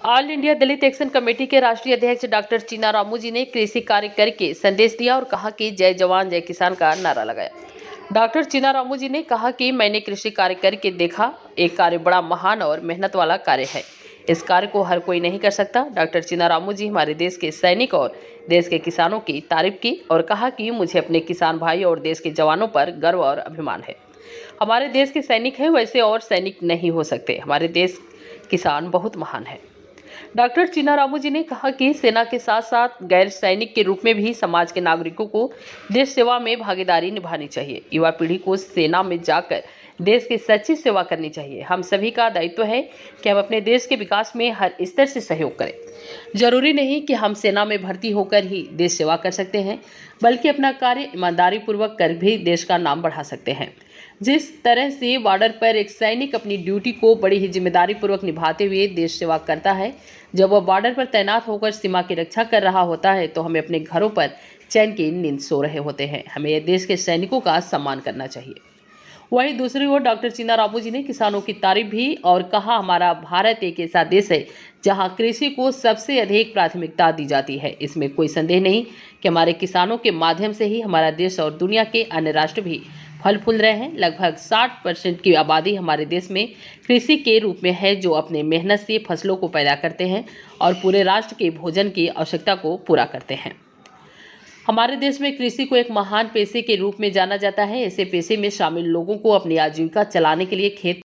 All India दलित action committee के राष्ट्रीय अध्यक्ष डॉक्टर चीना रामू जी ने कृषि कार्य करके संदेश दिया और कहा कि जय जवान जय किसान का नारा लगाया। डॉक्टर चीना रामू जी ने कहा कि मैंने कृषि कार्य करके देखा, एक कार्य बड़ा महान और मेहनत वाला कार्य है। इस कार्य को हर कोई नहीं कर सकता। डॉक्टर चीना रामू जी हमारे देश के सैनिक और देश के किसानों की तारीफ की और कहा कि मुझे अपने किसान भाई और देश के जवानों पर गर्व और अभिमान है। हमारे देश के सैनिक हैं वैसे और सैनिक नहीं हो सकते। हमारे देश किसान बहुत महान है। डॉक्टर चीना रामू जी ने कहा कि सेना के साथ साथ गैर सैनिक के रूप में भी समाज के नागरिकों को देश सेवा में भागीदारी निभानी चाहिए। युवा पीढ़ी को सेना में जाकर देश की सच्ची सेवा करनी चाहिए। हम सभी का दायित्व है कि हम अपने देश के विकास में हर स्तर से सहयोग करें। जरूरी नहीं कि हम सेना में भर्ती होकर ही देश सेवा कर सकते हैं, बल्कि अपना कार्य ईमानदारी पूर्वक कर भी देश का नाम बढ़ा सकते हैं। जिस तरह से बॉर्डर पर एक सैनिक अपनी ड्यूटी को बड़ी ही जिम्मेदारी पूर्वक निभाते हुए देश सेवा करता है, जब वह बॉर्डर पर तैनात होकर सीमा की रक्षा कर रहा होता है तो हमें अपने घरों पर चैन की नींद सो रहे होते हैं। हमें यह देश के सैनिकों का सम्मान करना चाहिए। वहीं दूसरी ओर डॉक्टर चीना रामू जी ने किसानों की तारीफ भी और कहा, हमारा भारत एक ऐसा देश है जहां कृषि को सबसे अधिक प्राथमिकता दी जाती है। इसमें कोई संदेह नहीं कि हमारे किसानों के माध्यम से ही हमारा देश और दुनिया के अन्य राष्ट्र भी फल फूल रहे हैं। लगभग 60% की आबादी हमारे देश में कृषि के रूप में है, जो अपने मेहनत से फसलों को पैदा करते हैं और पूरे राष्ट्र के भोजन की आवश्यकता को पूरा करते हैं। हमारे देश में कृषि को एक महान पेशे के रूप में जाना जाता है। ऐसे पेशे में शामिल लोगों को अपनी आजीविका चलाने के लिए खेत